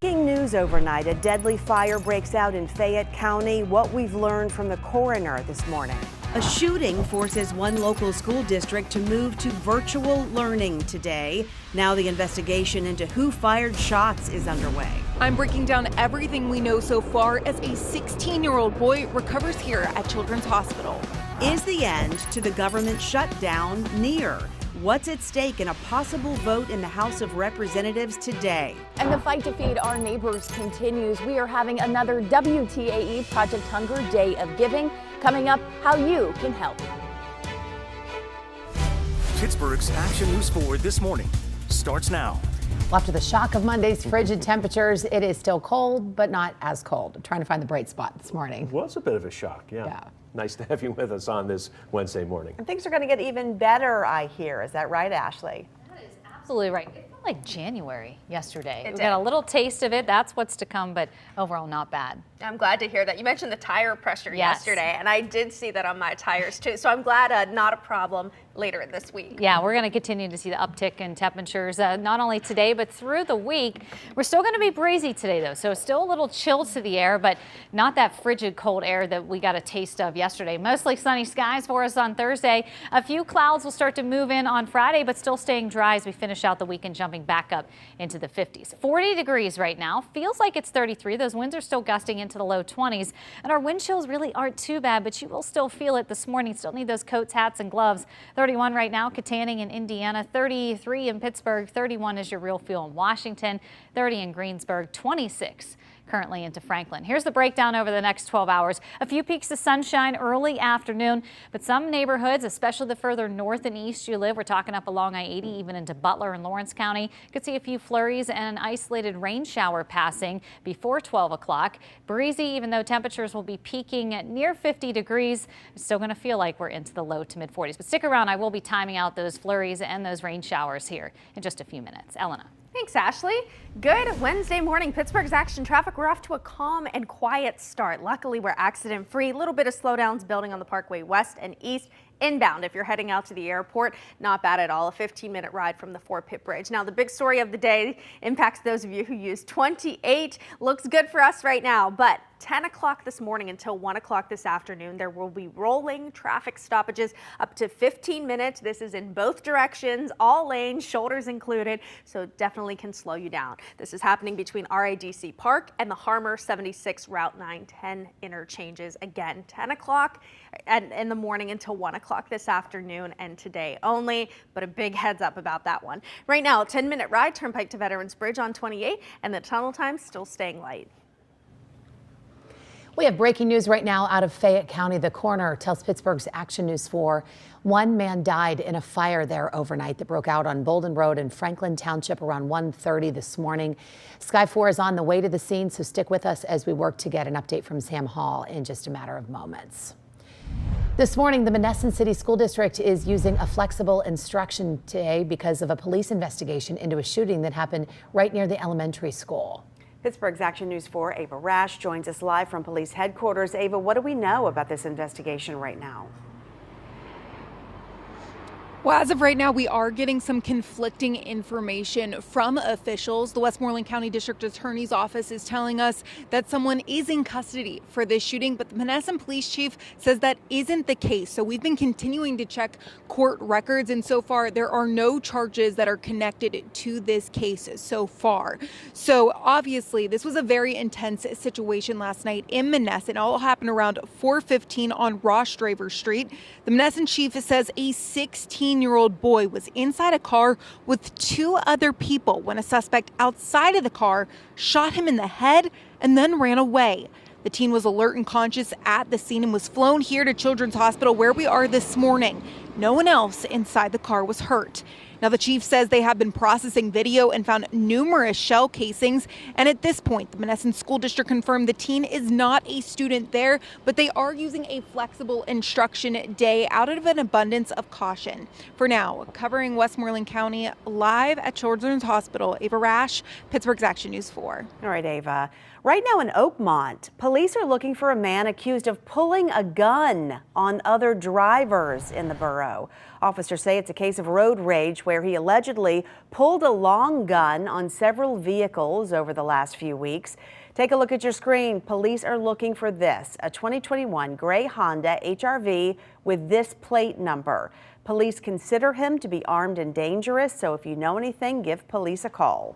Breaking news overnight, a deadly fire breaks out in Fayette County. What we've learned from the coroner this morning. A shooting forces one local school district to move to virtual learning today. Now the investigation into who fired shots is underway. I'm breaking down everything we know so far as a 16-year-old boy recovers here at Children's Hospital. Is the end to the government shutdown near? What's at stake in a possible vote in the House of Representatives today? And the fight to feed our neighbors continues. We are having another WTAE Project Hunger Day of Giving. Coming up, how you can help. Pittsburgh's Action News 4 this morning starts now. Well, after the shock of Monday's frigid temperatures, it is still cold, but not as cold. I'm trying to find the bright spot this morning. Well, it's a bit of a shock, yeah. Nice to have you with us on this Wednesday morning. And things are going to get even better, I hear. Is that right, Ashley? That is absolutely right. It felt like January yesterday. We got a little taste of it. That's what's to come, but overall not bad. I'm glad to hear that. You mentioned the tire pressure yesterday, and I did see that on my tires too. So I'm glad not a problem later this week. Yeah, we're going to continue to see the uptick in temperatures, not only today, but through the week. We're still going to be breezy today, though, so still a little chill to the air, but not that frigid cold air that we got a taste of yesterday. Mostly sunny skies for us on Thursday. A few clouds will start to move in on Friday, but still staying dry as we finish out the weekend, jumping back up into the 50s. 40 degrees right now. Feels like it's 33. Those winds are still gusting into the low 20s, and our wind chills really aren't too bad, but you will still feel it this morning. Still need those coats, hats, and gloves. 31 right now, Katanning in Indiana, 33 in Pittsburgh, 31 is your real feel in Washington, 30 in Greensburg, 26 currently into Franklin. Here's the breakdown over the next 12 hours. A few peaks of sunshine early afternoon, but some neighborhoods, especially the further north and east you live, we're talking up along I-80, even into Butler and Lawrence County. Could see a few flurries and an isolated rain shower passing before 12 o'clock. Breezy, even though temperatures will be peaking at near 50 degrees. It's still going to feel like we're into the low to mid 40s. But stick around. I will be timing out those flurries and those rain showers here in just a few minutes. Elena. Thanks, Ashley. Good Wednesday morning. Pittsburgh's action traffic. We're off to a calm and quiet start. Luckily, we're accident free. A little bit of slowdowns building on the Parkway west and east. Inbound, if you're heading out to the airport, not bad at all. A 15-minute ride from the Fort Pitt Bridge. Now, the big story of the day impacts those of you who use 28. Looks good for us right now, but 10 o'clock this morning until 1 o'clock this afternoon, there will be rolling traffic stoppages up to 15 minutes. This is in both directions, all lanes, shoulders included, so definitely can slow you down. This is happening between RADC Park and the Harmer 76 Route 910 interchanges. Again, 10 o'clock in the morning until 1 o'clock this afternoon and today only, but a big heads up about that one. Right now, a 10-minute ride, Turnpike to Veterans Bridge on 28, and the tunnel time still staying light. We have breaking news right now out of Fayette County. The coroner tells Pittsburgh's Action News 4 one man died in a fire there overnight that broke out on Bolden Road in Franklin Township around 1:30 this morning. Sky 4 is on the way to the scene, so stick with us as we work to get an update from Sam Hall in just a matter of moments. This morning, the Monessen City School District is using a flexible instruction today because of a police investigation into a shooting that happened right near the elementary school. Pittsburgh's Action News 4, Ava Rash joins us live from police headquarters. Ava, what do we know about this investigation right now? Well, as of right now, we are getting some conflicting information from officials. The Westmoreland County District Attorney's Office is telling us that someone is in custody for this shooting, but the Monessen Police Chief says that isn't the case. So we've been continuing to check court records, and so far there are no charges that are connected to this case so far. So obviously, this was a very intense situation last night in Monessen. It all happened around 4:15 on Ross Draver Street. The Monessen Chief says a 16-year-old boy was inside a car with two other people when a suspect outside of the car shot him in the head and then ran away. The teen was alert and conscious at the scene and was flown here to Children's Hospital where we are this morning. No one else inside the car was hurt. Now, the chief says they have been processing video and found numerous shell casings. And at this point, the Monessen School District confirmed the teen is not a student there, but they are using a flexible instruction day out of an abundance of caution. For now, covering Westmoreland County live at Children's Hospital, Ava Rash, Pittsburgh's Action News 4. All right, Ava. Right now in Oakmont, police are looking for a man accused of pulling a gun on other drivers in the borough. Officers say it's a case of road rage where where he allegedly pulled a long gun on several vehicles over the last few weeks. Take a look at your screen. Police are looking for this, a 2021 gray Honda HR-V with this plate number. Police consider him to be armed and dangerous, so if you know anything, give police a call.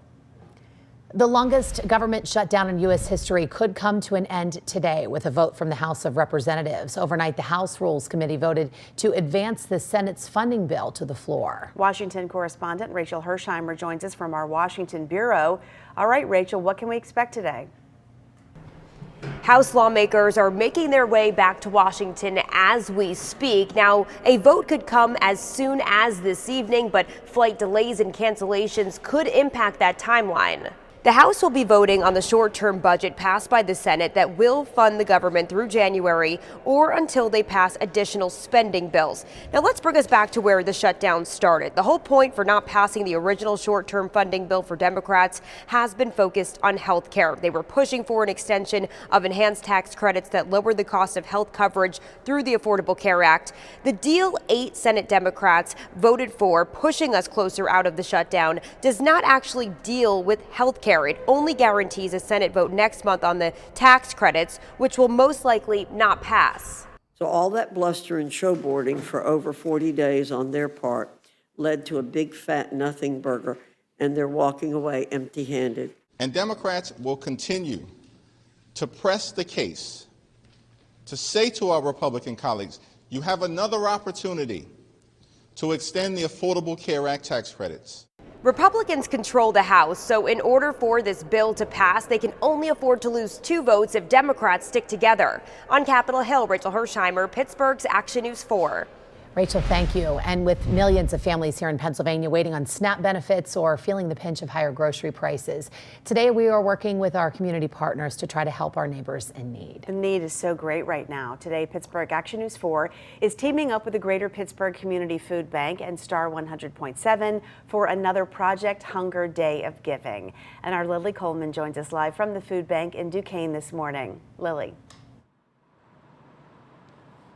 The longest government shutdown in U.S. history could come to an end today with a vote from the House of Representatives. Overnight, the House Rules Committee voted to advance the Senate's funding bill to the floor. Washington correspondent Rachel Hersheimer joins us from our Washington bureau. All right, Rachel, what can we expect today? House lawmakers are making their way back to Washington as we speak. Now, a vote could come as soon as this evening, but flight delays and cancellations could impact that timeline. The House will be voting on the short-term budget passed by the Senate that will fund the government through January or until they pass additional spending bills. Now let's bring us back to where the shutdown started. The whole point for not passing the original short-term funding bill for Democrats has been focused on health care. They were pushing for an extension of enhanced tax credits that lowered the cost of health coverage through the Affordable Care Act. The deal 8 Senate Democrats voted for, pushing us closer out of the shutdown, does not actually deal with health care. It only guarantees a Senate vote next month on the tax credits, which will most likely not pass. So all that bluster and showboarding for over 40 days on their part led to a big fat nothing burger, and they're walking away empty-handed. And Democrats will continue to press the case, to say to our Republican colleagues, you have another opportunity to extend the Affordable Care Act tax credits. Republicans control the House, so in order for this bill to pass, they can only afford to lose 2 votes if Democrats stick together. On Capitol Hill, Rachel Hersheimer, Pittsburgh's Action News 4. Rachel, thank you. And with millions of families here in Pennsylvania waiting on SNAP benefits or feeling the pinch of higher grocery prices, today we are working with our community partners to try to help our neighbors in need. The need is so great right now. Today, Pittsburgh Action News 4 is teaming up with the Greater Pittsburgh Community Food Bank and Star 100.7 for another Project Hunger Day of Giving. And our Lily Coleman joins us live from the food bank in Duquesne this morning. Lily.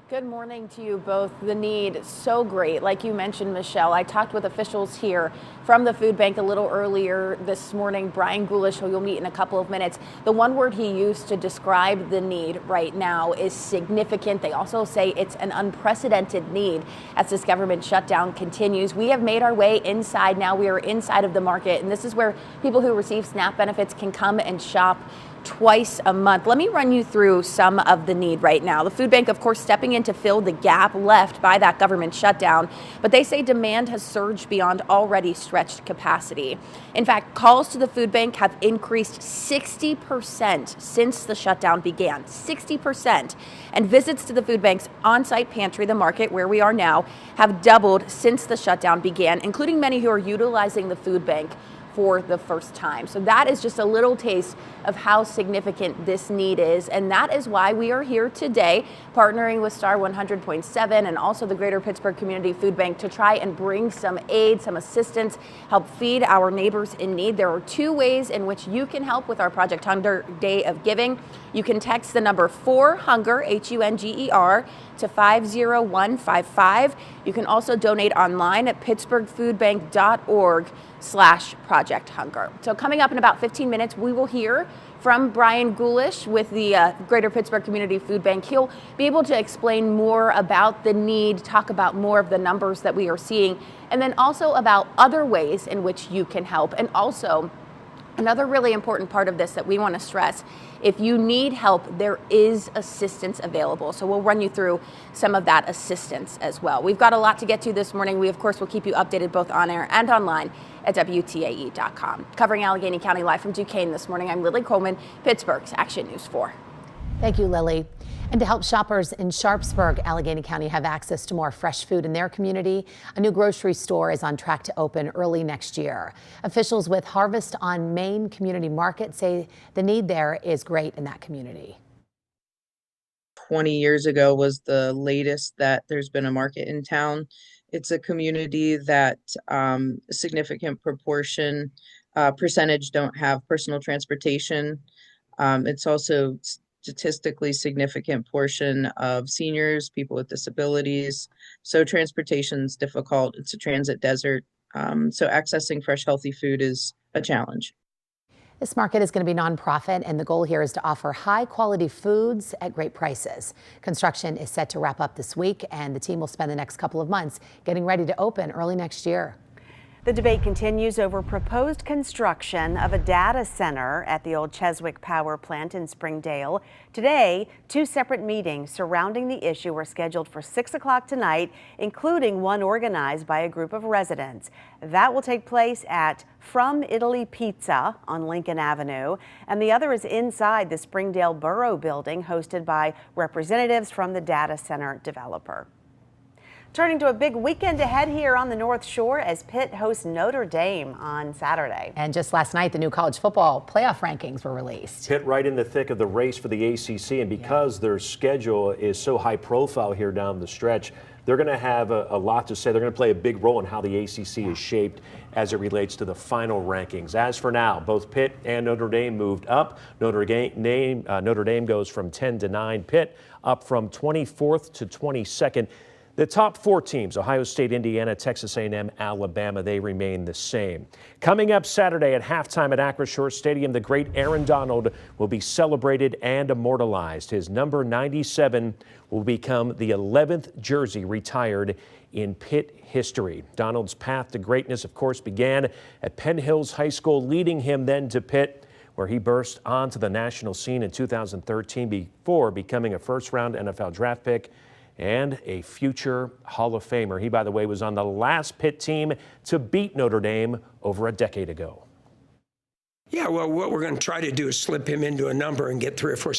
Good morning to you both. The need so great. Like you mentioned, Michelle, I talked with officials here from the food bank a little earlier this morning. Brian Goulash, who you'll meet in a couple of minutes. The one word he used to describe the need right now is significant. They also say it's an unprecedented need as this government shutdown continues. We have made our way inside now. We are inside of the market, and this is where people who receive SNAP benefits can come and shop twice a month. Let me run you through some of the need right now. The food bank, of course, stepping in to fill the gap left by that government shutdown, but they say demand has surged beyond already stretched capacity. In fact, calls to the food bank have increased 60% since the shutdown began, 60%. And visits to the food bank's on-site pantry, the market where we are now, have doubled since the shutdown began, including many who are utilizing the food bank for the first time. So that is just a little taste of how significant this need is. And that is why we are here today partnering with Star 100.7 and also the Greater Pittsburgh Community Food Bank to try and bring some aid, some assistance, help feed our neighbors in need. There are 2 ways in which you can help with our Project Hunger Day of Giving. You can text the number 4HUNGER, HUNGER, to 50155. You can also donate online at pittsburghfoodbank.org/Project Hunger. So coming up in about 15 minutes, we will hear from Brian Goulash with the Greater Pittsburgh Community Food Bank. He'll be able to explain more about the need, talk about more of the numbers that we are seeing, and then also about other ways in which you can help. And also, another really important part of this that we want to stress, if you need help, there is assistance available. So we'll run you through some of that assistance as well. We've got a lot to get to this morning. We, of course, will keep you updated both on air and online at WTAE.com. Covering Allegheny County live from Duquesne this morning, I'm Lily Coleman, Pittsburgh's Action News 4. Thank you, Lily. And to help shoppers in Sharpsburg, Allegheny County have access to more fresh food in their community, a new grocery store is on track to open early next year. Officials with Harvest on Main Community Market say the need there is great in that community. 20 years ago was the latest that there's been a market in town. It's a community that a significant percentage don't have personal transportation. It's also statistically significant portion of seniors, people with disabilities. So transportation's difficult. It's a transit desert. So accessing fresh, healthy food is a challenge. This market is going to be nonprofit, and the goal here is to offer high-quality foods at great prices. Construction is set to wrap up this week, and the team will spend the next couple of months getting ready to open early next year. The debate continues over proposed construction of a data center at the old Cheswick Power Plant in Springdale. Today, 2 separate meetings surrounding the issue are scheduled for 6 o'clock tonight, including one organized by a group of residents. That will take place at From Italy Pizza on Lincoln Avenue, and the other is inside the Springdale Borough building, hosted by representatives from the data center developer. Turning to a big weekend ahead here on the North Shore as Pitt hosts Notre Dame on Saturday. And just last night, the new college football playoff rankings were released. Pitt right in the thick of the race for the ACC, and because their schedule is so high profile here down the stretch, they're going to have a lot to say. They're going to play a big role in how the ACC is shaped as it relates to the final rankings. As for now, both Pitt and Notre Dame moved up. Notre Dame goes from 10 to 9. Pitt up from 24th to 22nd. The top 4 teams, Ohio State, Indiana, Texas A&M, Alabama, they remain the same. Coming up Saturday at halftime at Acrisure Stadium, the great Aaron Donald will be celebrated and immortalized. His number 97 will become the 11th jersey retired in Pitt history. Donald's path to greatness, of course, began at Penn Hills High School, leading him then to Pitt, where he burst onto the national scene in 2013 before becoming a first-round NFL draft pick and a future Hall of Famer. He, by the way, was on the last Pitt team to beat Notre Dame over a decade ago. Yeah, well, what we're going to try to do is slip him into a number and get 3 or 4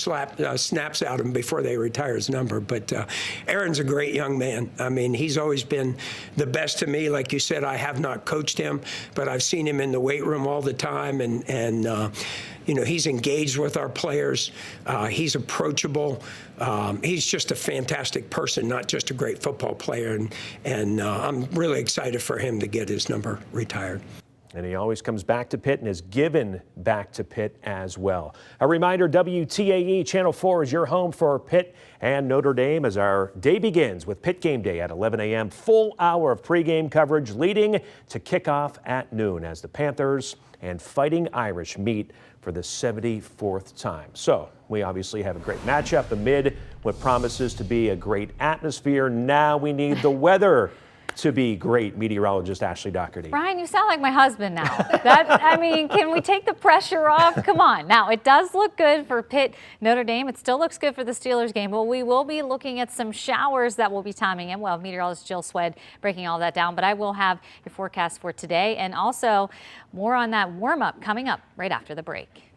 snaps out of him before they retire his number. But Aaron's a great young man. I mean, he's always been the best to me. Like you said, I have not coached him, but I've seen him in the weight room all the time. And you know, he's engaged with our players. He's approachable. He's just a fantastic person, not just a great football player. And I'm really excited for him to get his number retired. And he always comes back to Pitt and is given back to Pitt as well. A reminder, WTAE Channel 4 is your home for Pitt and Notre Dame as our day begins with Pitt Game Day at 11 a.m. Full hour of pregame coverage leading to kickoff at noon as the Panthers and Fighting Irish meet for the 74th time. So we obviously have a great matchup amid what promises to be a great atmosphere. Now we need the weather to be great. Meteorologist Ashley Doherty. Brian, you sound like my husband now. I mean, can we take the pressure off? Come on. Now, it does look good for Pitt Notre Dame. It still looks good for the Steelers game, but we will be looking at some showers that will be timing in. Well, meteorologist Jill Swed breaking all that down, but I will have your forecast for today and also more on that warm-up coming up right after the break.